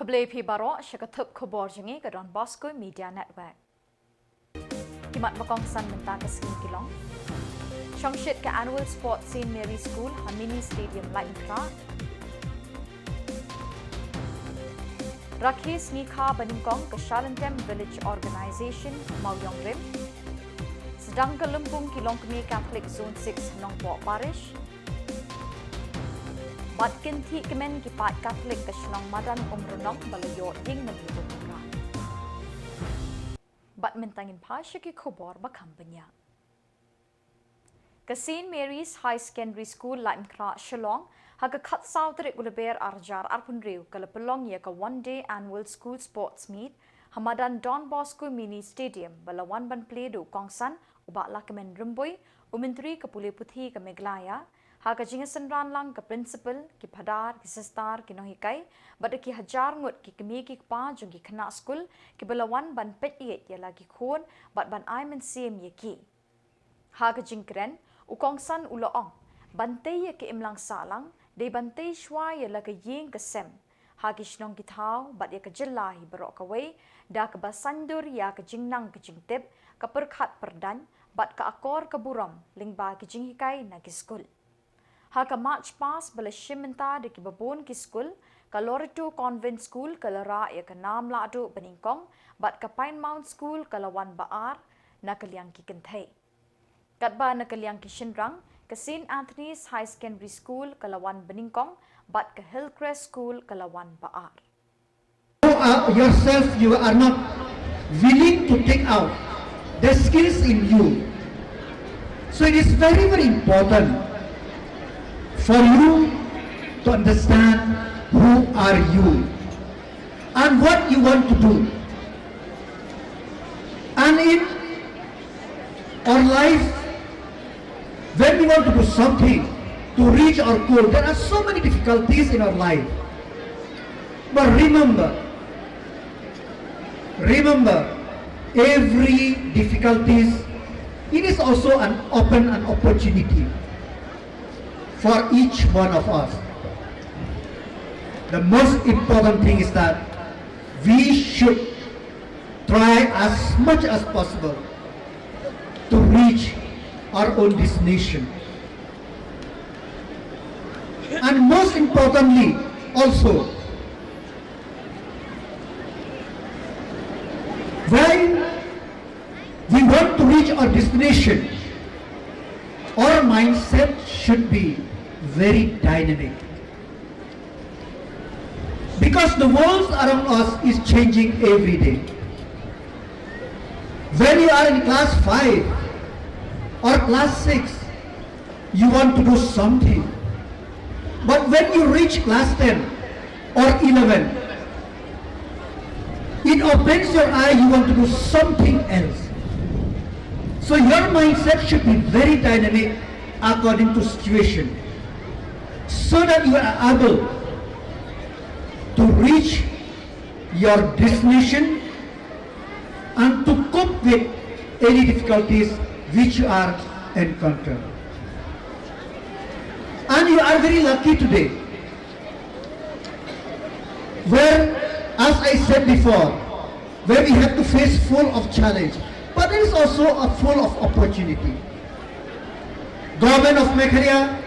Khubor Baro Shakatup Khuborjylla ke Donbosco Media Network. Kimat Bakong San Mentaka Skin Kilong. Shongshit ke Annual Sports St. Mary School ha Mini Stadium Light Kra. Rakhis Nikha Baningkong ke Shalantem Village Organisation Mauyong Rim. Sedang ke Lumpung Kilong Kemi Catholic Zone 6 Nongpok Parish. Bat kinti kemen kipat Catholic ke Shillong Madan Umrunong balayo ying nagluto ka. Bat mentangin pa siya ki Khubor bakampanya. Ke St. Mary's High Secondary School lain kra Shillong haga kat sautrik Lber arjar arpunriu ke lepelong ya ke one-day annual school sports meet hamadan donbosco mini stadium balawan ban pledo kongsan ubak lakemen rumboy umentri ke Pulih Putih ke Meghalaya. Haga jingasan ranlang ke principal, ki padar, ki sestar, ki nohikai, bada ki hajar ngut ki kemi ki pa jung ki kena skul, ki belawan ban pet iet ya lagi khon, bat ban ai men sim ye ki. Haga jingkren, ukongsan uloong, bantai ya ki imlang salang, de bantai shwa ya lagi ying ke sem. Hagi shnong ki thau, bat ya ke Jylla hi berok kawai, da ke basandur ya ke jingnang ke jingtip, ke perkhat perdan, bat ke akor ke buram, lingba ki jinghikai na ki skul. Haka March past bala shimenta de ki babon ki school ka Lorito Convent School ka lara ya ka Samla adu Beningkong bat ka Pine Mount School ka lawan baar na kaliang ki kentay. Katba na kaliang ki Shinrang ka St. Anthony's High Secondary School ka lawan Beningkong bat ka Hillcrest School ka lawan baar. Yourself you are not willing to take out the skills in you. So it is very important for you to understand who are you and what you want to do. And in our life, when we want to do something to reach our goal, there are so many difficulties in our life. But remember, every difficulties, it is also an opportunity for each one of us. The most important thing is that we should try as much as possible to reach our own destination. And most importantly, also, when we want to reach our destination, our mindset should be very dynamic, because the world around us is changing every day. When you are in class 5 or class 6, you want to do something, but when you reach class 10 or 11, it opens your eye, you want to do something else. So your mindset should be very dynamic according to situation, so that you are able to reach your destination and to cope with any difficulties which you are encountering. And you are very lucky today, where, as I said before, where we have to face full of challenge, but there is also a full of opportunity. Government of Meghalaya,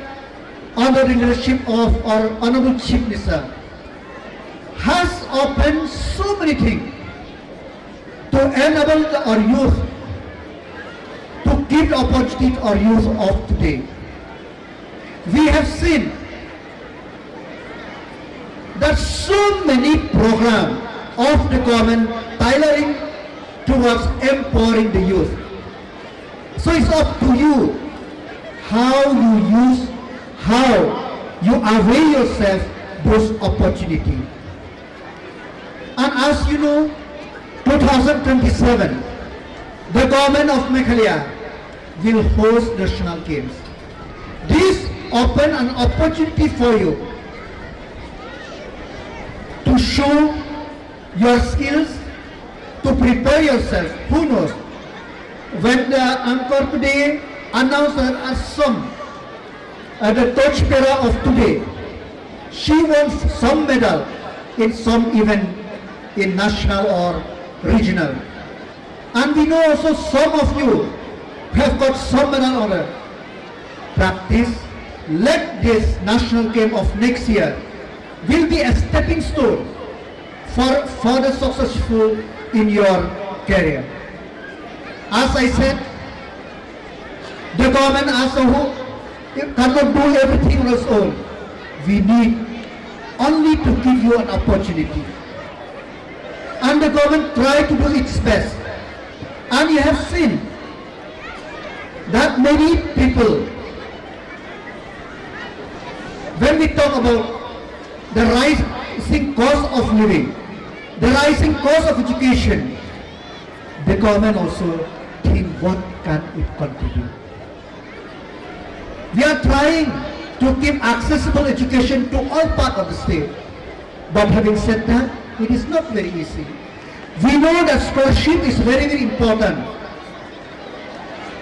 under the leadership of our Honorable Chief Minister, has opened so many things to enable our youth, to give the opportunity to our youth of today. We have seen that so many programs of the government tailoring towards empowering the youth. So it's up to you how you avail yourself those opportunities. And as you know, 2027, the government of Meghalaya will host national games. This open an opportunity for you to show your skills, to prepare yourself. Who knows? When the anchor today announced as some the torch bearer of today, she won some medal in some event in national or regional. And we know also some of you have got some medal order. Practice. Let this national game of next year will be a stepping stone for further successful in your career. As I said, the government as a whole cannot do everything on its own. We need only to give you an opportunity. And the government try to do its best. And you have seen that many people, when we talk about the rising cost of living, the rising cost of education, the government also think what can it contribute. We are trying to keep accessible education to all parts of the state. But having said that, it is not very easy. We know that scholarship is very, very important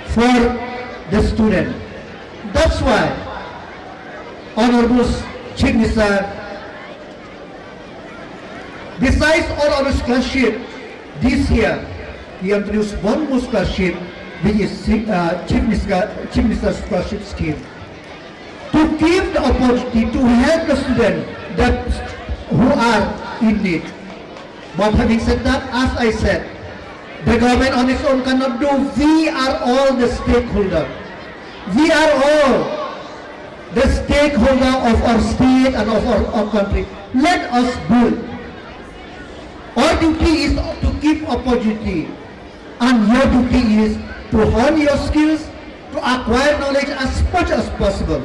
for the student. That's why Honorable Chief Minister, besides all other scholarship, this year we introduced one more scholarship, which is Chief Minister's scholarship scheme, to give the opportunity to help the students that who are in need. But having said that, as I said, the government on its own cannot do. We are all the stakeholders. We are all the stakeholder of our state and of our country. Let us build. Our duty is to give opportunity, and your duty is to hone your skills, to acquire knowledge as much as possible.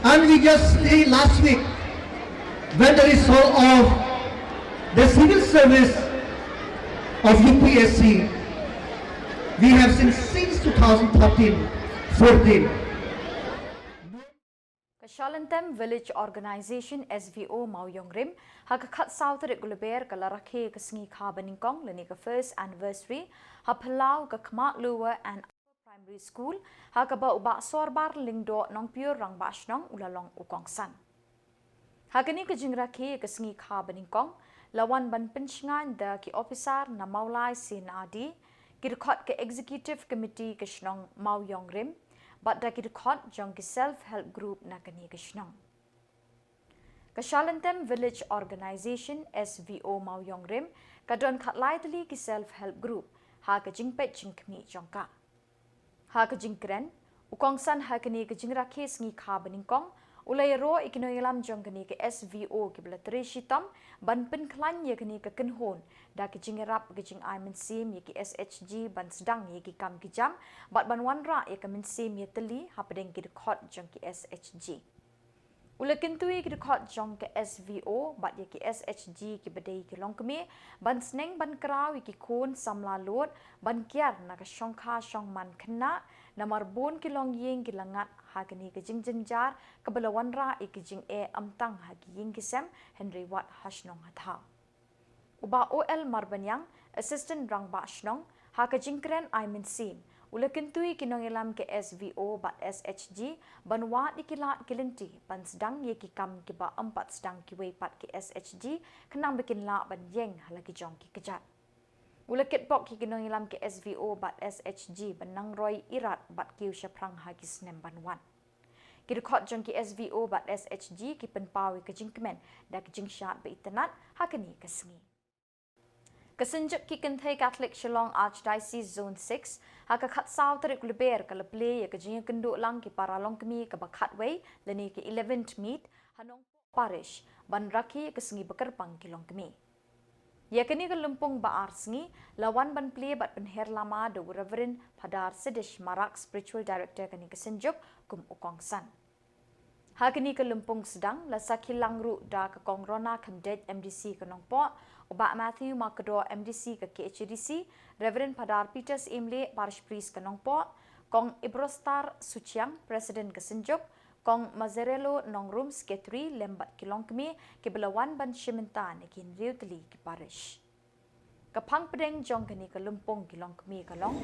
And we just see last week, when the result of the civil service of UPSC, we have seen since 2013-14. Shalantem Village Organization SVO Mauyongrim hakakat South Lber Galarake Kasngi Kabaningkong Lenika first anniversary Hapalau Gakmak Lower and Upper Primary School Hakaba Uba Sorbar Lingdo Nong Pure Rang Bashnong Ulalong Ukongsan Hakani Kajingrake Kasngi Kabaningkong Lawan Ban Pinchngan the Ki Officer na Maulai Sin Adi Kirkot ke Executive Committee Kashnong Mauyongrim but da kirkot jong ki self-help group na kani kashnong. Kashalantem Village Organization SVO Mauyongrim kadon katlaitali ki self-help group ha ka jingpet jingkmi jongka. Ha ka jingkren ukongsan ha kani ka jingrakes ngi kabaningkong ulay ro ikinoilam jong kani ka SVO ki blatri shitam ban pen klan ye kani ka kenhon da ki jingerap ki jing ai mensim ye ki SHG ban sedang ye ki kam ki jam bat ban wanra ye ka mensim ye teli hapadeng ki khot jong ki SHG ulakin tui ki khot jong ki SVO bat ye ki SHG ki badai ki longkme ban sneng ban kraw ye ki khon samla lot ban kyar na ka shongkha shongman khna namar bon ki long yeng ki langat hagani ke jing jenjar kabalawan ra ikijing amtang hagi ying kisem Henry Watt Hashnong hatha uba OL Marbanyang assistant rang ba shnong hakajing kren Aimin Sim ulakintui kinongilam ke SVO bat SHG banwa ikilat kilinti pansdang ye kikam kiba 4 sedang kiwei pat ke SHG kenang bikin la ban yeng halagi jong ki kejat ulakit pok ki kinongilam ke SVO bat SHG benang roy irat bat kiu syaprang hagi snem banwan kirkot jong ki SVO bat SHG ki penpawi ke jingkemen da ke jingshat be itenat hakani kesngi kesenjuk ki kenthai Catholic Shillong Archdiocese Zone 6 hakakat South Lber kalaple ye ke jing kenduk lang ki paralong kemi ke bakhatway leni ki 11th meet hanong parish ban raki kesngi bekerpang kilong kemi yakini ke lumpung baar sengi lawan ban play bat penher lama the Reverend Padar Sidish Marak Spiritual Director kani kesenjuk kum ukongsan. Hakini ke lumpung sedang la sakilang ru da ke kongrona kemdet MDC ke nongpo ubak Matthew Makdo MDC ke KHDC Reverend Padar Peters Imle Parish Priest ke nongpo kong Ibrostar Suchiang President kesenjuk kong Mazerelo Nongrum Sketri lembat kilong kemi ke belawan ban shimentan kin riutli ki parish. Kapang pedeng jong kani ke lumpung kilong kemi kalong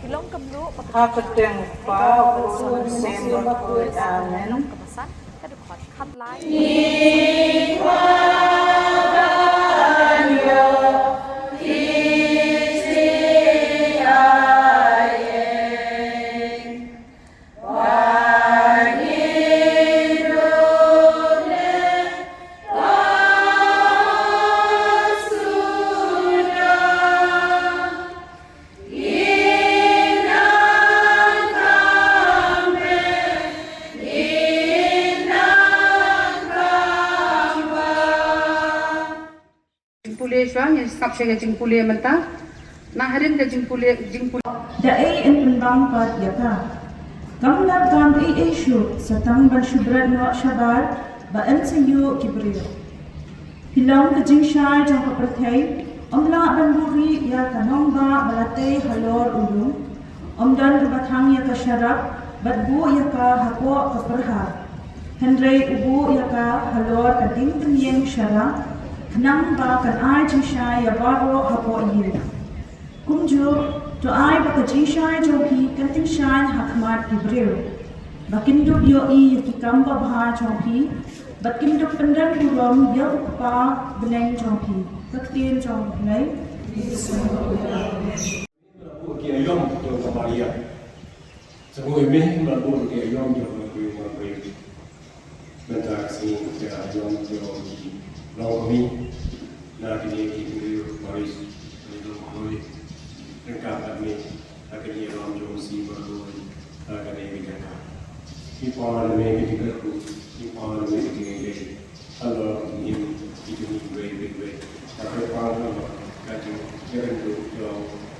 kilong kemlu Hakateng pa usun sembah amen. Kepesan kadukot katlai. pule shwa ni skap shega jing pule menta na harin ka jing pule da ai in penbang pat yaka kamla gam ai shu satang ban shubrat no shabar ba NEHU Khuborjylla Shillong ka jing shai jong ka prathai omla ban buri ya kanong ba balate halor ulung omdan ka bathang ya ka sharap batbu ya ka hapo ka perha Hendrai ubu ya ka halor ka ding penyeng syarang kenang ba kan ai jing shai ya baro hapo iya kumju to ai ba ka jing shai jongki kan ting shai hakmat Khuborjylla bakin dub yo I ki kamba bha jongki bakin dub pendang burom ya ukpa beneng jongki kaktin jong nai Ki ayom to Maria. Semua ini melabur ki ayom to Maria. Bentar sini ki ayom to long kami. Na kini ki Maris ni koi. Dekat kami akan ayom to si baru akan ini kan. Ipan me ki ku. Ipan me ki Hello in itu ni way. Tapi kalau kata jangan tu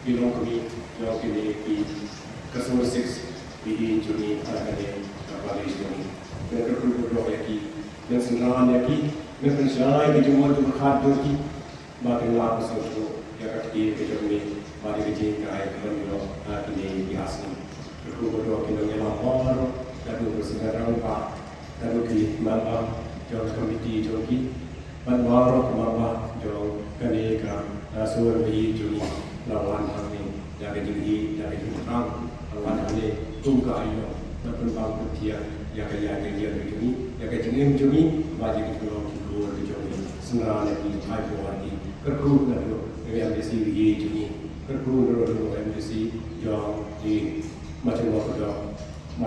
Shillong kami yang kini di Kasur 6 di Juni akan kembali Juni. Mereka berdoa lagi, dan senang lagi, mereka senang lagi cuma tu berkat lagi. Makin lama sesuatu yang kaki kejadian mari kejadian kaya kalau kini biasa. Mereka berdoa kini yang lapar, lalu bersekarang pak, lalu di malam jauh komiti jogi, malam jauh kini kan Kasur di Juni. Lawan kami dari tinggi dari tentang lawan kami tunggu ayo berkembang ketiak yang kaya begini yang kaya begini bagi kita Khubor begini semua lagi high quality kerku lalu yang mesti begini kerku lalu yang mesti yang di macam apa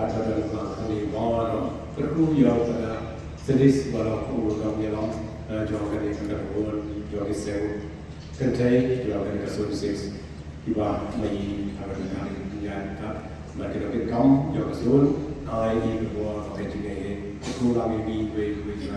dan kami bawa kerku yang pada sedis baru kami yang jauh kami Khubor jauh sel Kentai juga dari Kasur 6 tiba mai akan kali dunia tak mereka dapat kam jauh Kasur ai di bawah pakai juga kurang ini we juga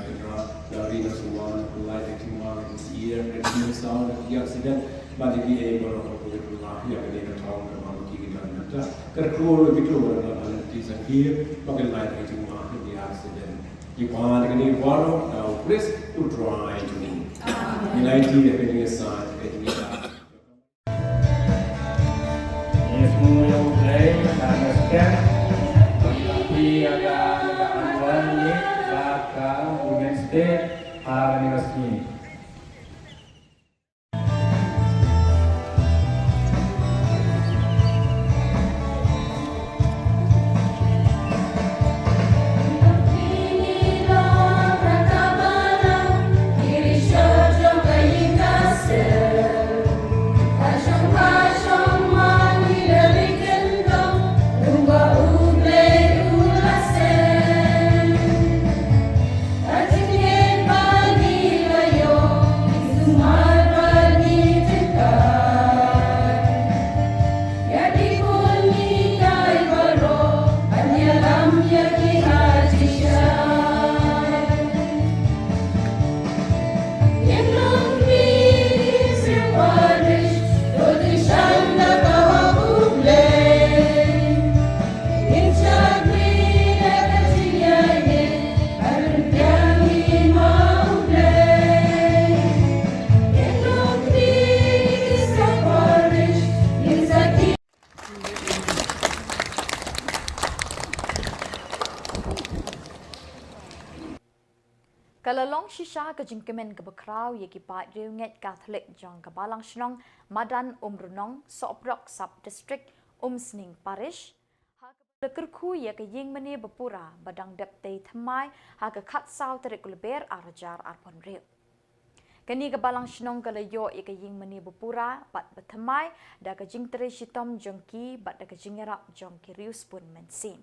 dari semua mulai dari semua year dan sound yang sedang bagi dia baru aku rumah yang kita tahu memang kita nanti kerjaan itu adalah di sana pakai lain dari semua di accident Ipan ini baru now please to try to me nilai dia dengan sangat semua yang play ada scan tapi ada anuan ni bakal Wednesday hari resmi Kalalong shisha ke jingkemen ke bekrau ye ki pat riunget Catholic jong ke balang Shillong Madan Runong Soprok sub district Sning parish ha ke kerku ye ke ying meni bepura badang depte thamai ha ke khat sau terik Lber arjar arpon riu kini ke balang Shillong ke leyo ye ke ying meni bepura bat bethamai da ke jing tere shitom jongki bat da ke jingerap jongki rius pun mensim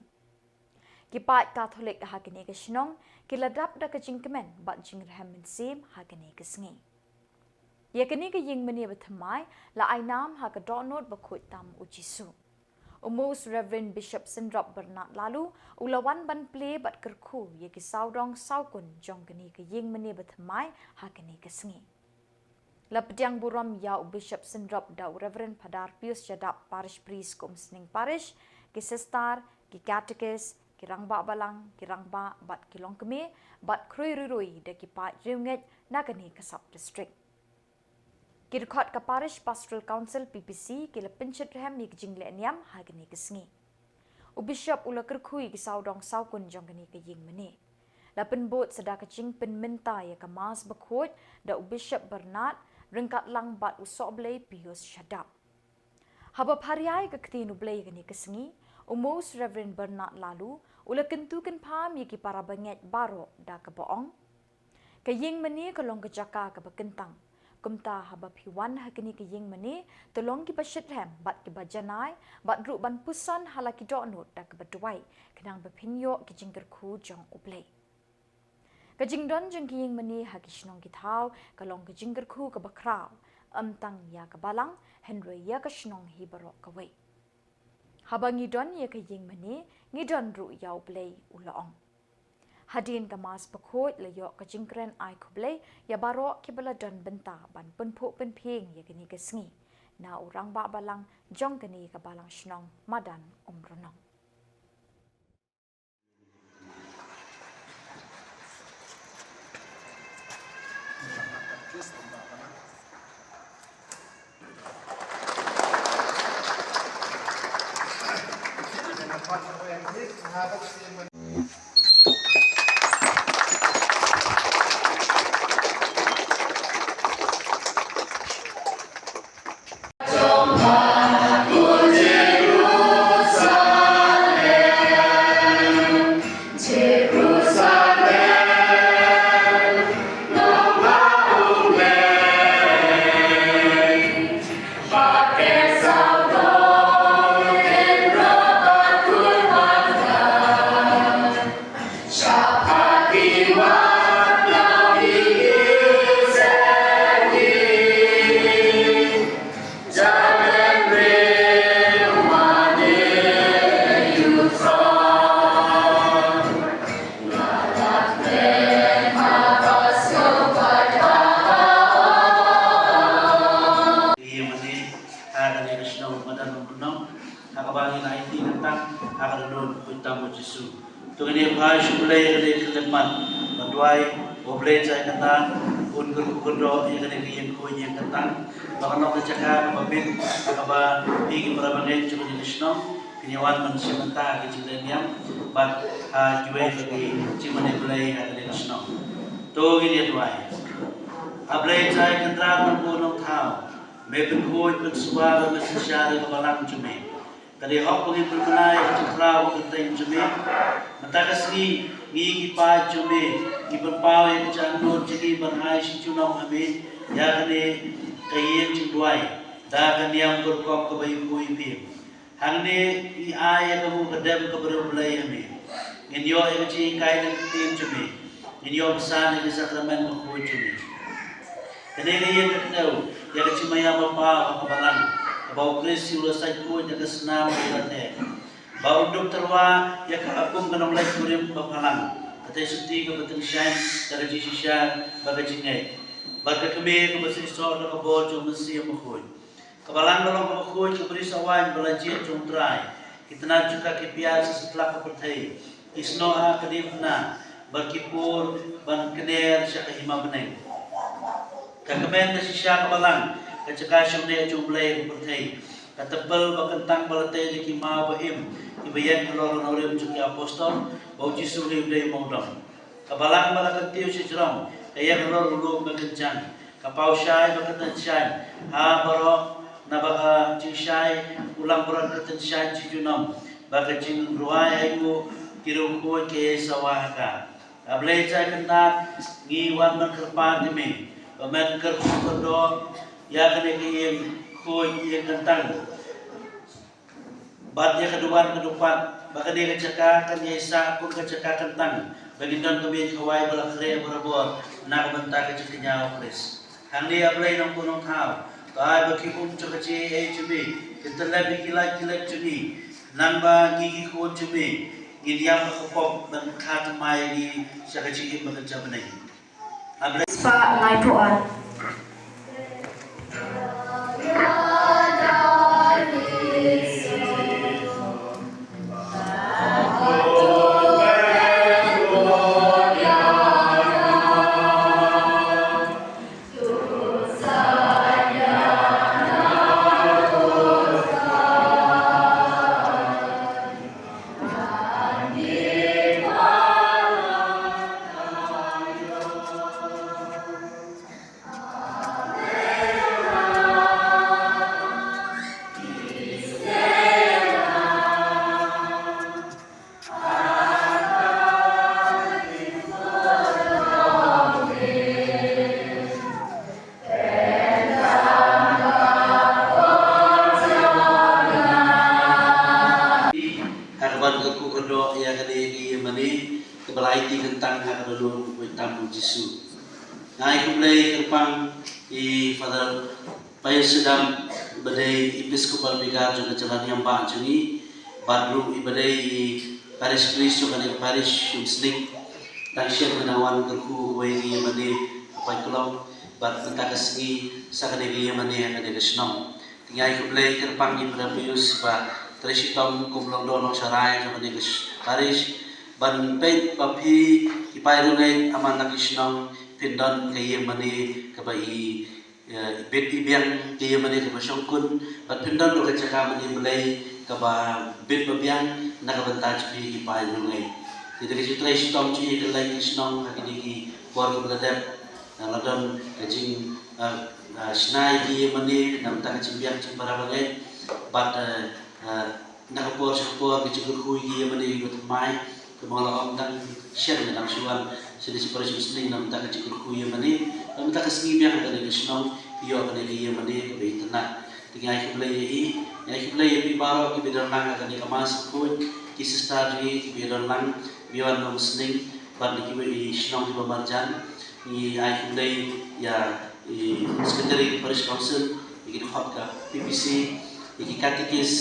Kipat Catholic hagani ke Shillong kiladap da ke jingkemen bat jingraham mensim hagani ke sengi. Ia kini ke ying meni bethamai la ainam ha ke donot bakut tam ujisu. Umus Reverend Bishop Sindrop Bernard lalu ulawan ban play bat kerku ye ki saudong saukun jong kini ke ying meni bethamai hagani ke sengi. Lapdiang buram ya Bishop Sindrop da Reverend Padar Pius Jadap Parish Priest kum Sning Parish, ki Sestar, ki Cateches, ki Rangba Balang, ki Rangba bat Kilong Keme, bat Krui Rurui da ki Pat Riunget Nagani Kasap District. Ki rekod ka Parish Pastoral Council PPC ki Lepinchet Rehem ni Jinggle Niam hagani kesngi. Bishop ula kerkhui ki saudong saukun jonggani ke ying mene. Lapen bot sedar kecing penminta ya kemas bekhut da Bishop Bernard rengkat lang bat usok belai Pius Syadap. Habab hariai ke ketinu belai gani kesengi, umus Reverend Bernard lalu ula kentukan pam ya ki para banget barok da ke boong. Ke ying mene kolong ke jaka ke bekentang. Kumta habab hiwan hakini ke ying mene tolong ki pasyethem bat ki bajanai bat grup ban pusan halaki doknut da ke beduai kenang bepinyo ki jingker ku jong ublai. Kajing don jeng kiying meni haki shnong kitau kalong kajing gerku ke bakraw tang ya ke balang Henry ya ke shnong hi barok kawai. Habang ngidon ya ke ying meni ngidon ru ya ublay ulaong. Hadin kemas bekut layok kajing kren ai kublay ya barok ki baladon benta ban penpuk penping ya kini kesengi. Na orang bak balang jong kini ke balang shnong madan umronong. Kali hok pergi berkenai cekra berkenai jeme, matakas ni ngigi pa jeme, iban pau yang jangkut jadi berhai si cunong kami, ya kene kayen cingduai, dah kene yang berkop kebayu kui pi, hang ne I ay kamu kedem keberbelai kami, inyo yang cing kain tin jeme, inyo pesan yang sakramen berkui jeme, kene kayen ketau, ya kecimaya bapa kebalang. Bau Chris ulah saikut jaga senam berlatih. Bau dokter wa ya keagum kenong lagi kurim berpalang. Kata suti ke betul syain jaga jisya baga jingai. Baga kebe ke betul soal ke Khubor jom mesti mukul. Kebalang dalam mukul ke beri sawan belajar jom try. Kita nak juga kepias setelah kepertai. Isnoa kedipna berkipur ban kener syaka hima beneng. Kekemen tersisa kebalang. Kecekasyon dia jumlah bertai. Katebel bakentang balate jeki ma baim. Ibayan kelor norim jeki apostol. Bau jisu ni udai maudam. Kabalang balakentiu sejrong. Kaya kelor ulu bakencang. Kapau syai baketan syai. Ha barok nabaka cing syai. Ulang berat ketan syai cijunam. Baka cing ruai aiku. Kirung kuat kaya sawahaka. Ablay cai kenat. Ngiwan menkerpan demi. Pamen kerkukodok. Ya kena kiyem koi yang kentang. Bat dia keduan kedupat. Bahkan dia kecekakan yesa pun kecekakan kentang. Bagi don kami kawai balak kere berabor. Nak bentar keceknya okres. Hang dia belai nong punong thau. Kai bagi cekeci HB. Kita lebih kilat cuni. Namba gigi kuat cumi. Gini yang kepop dan kata mai di sekecil bekerja benai. Pak ngai tuan. Jisu. Ngai kublai kerpang I Father Pai Sedam badai Episcopal Vicar juga jalan yang bang jungi badru ibadai I Parish Priest juga nih Parish Muslim dan siap menawan kerku wegi mani apa kalau bad kita kesini sakadegi mani ada kesnom tinggal kublai kerpang I Prabius ba Trisitom kumlong donong sarai juga nih Parish ban peit papi ipai rungai aman nakisnom pindan kaya mani kabai bet ibiang kaya mani kaba syongkun bat pindan do kacaka mani belai kaba bet babiang nakabantaj pi ipai rungai jadi kita istom ci kelai kisnom hakini bor beladap ladon kajing snai kaya mani nam tak cimbiang cimbara bagai bat nakapor syapor kicikur hui kaya mani batmai kemala om dan share dengan suan sedih seperti muslim nam tak kecil kuya mani nam tak kesini biang dari kesnom bio kene kaya mani kebai tenang tinggal kublai pi baro ki bidang lang akan dikemas pun ki sistari ki bidang lang biwan nam muslim ban ki bi snom di bamarjan ni ai kublai ya sekretari Parish Council ki khapka PPC ki katikis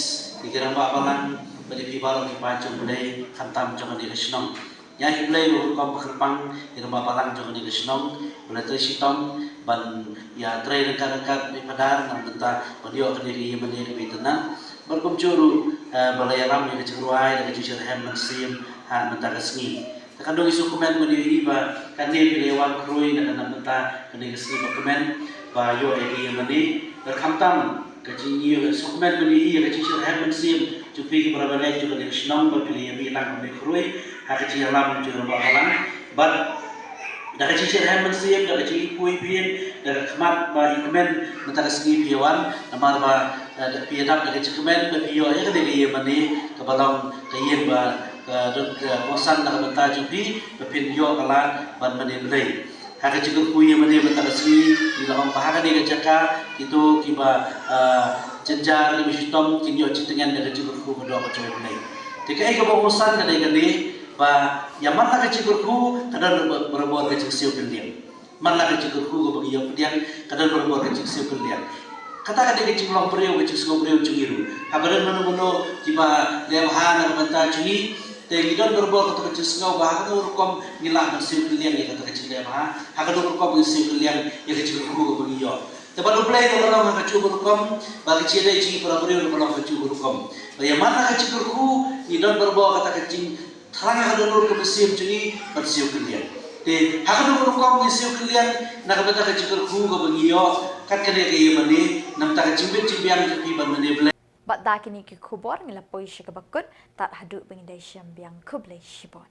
ki ramba balang bagi pibaro ki pacung budai khantam jangan di kesnom ya hiblai kom berkembang di rumah balang jangan di kesnom mulai tersitom ban ya tray rekan-rekan di padar nam tenta padio kendiri meni lebih tenang berkumcuru balai ram yang keceruai dan kecicir hem mensim han mentakasni takandung isu komen meni ba kande bilewan krui dan tenta kende kesni dokumen ba yo egi meni berkhantam kecil dokumen meni kecicir hem mensim cupi berbalai juga di senang berpilih yang bilang kami kerui hak kecil lam juga bakalan but dah kecil hem mensiap dah kecil kui pin dah kemat bagi komen mentara segi piawan namar ba piadap dah kecil komen berpio ya kena dia mani kebalang kayen ba ke kosan dah bentar cupi berpin yo kalan ban mani belai hak kecil kui mani mentara segi di dalam bahagian dia kecaka itu kiba jenjar lebih hitam kini oci dengan dari cikurku kedua kecil ini. Jika ia kebagusan dari kini, bah yang mana kecilku kadang berbuat kecil siu kalian, mana kecilku kebagi yang kalian kadang berbuat kecil siu kalian. Kata kata kecil pulang periu kecil siu periu cikiru. Habaran mana tiba lebahan atau bantah cini, tapi dan berbuat kecil siu bah kadang berkom nilah siu kalian yang kata kecil lebahan, kadang berkom siu kalian yang kecilku kebagi yang. Tapi lupa itu kalau nak cuci berkom, bagi ciri ciri perabot itu kalau cuci berkom. Bagaimana kecilku ini berbawa kata kecil, terang ada nur kebersihan ciri bersih kalian. Jadi hak berkom bersih kalian, nak kata kecilku kebagiyo, kat kena kaya mani, nam tak cimbit cimbiang cepi ban mani belai. Bat dah kini ke Khubor ngelapoi syakabakut tak hadut pengidai syambiang kublai shibon.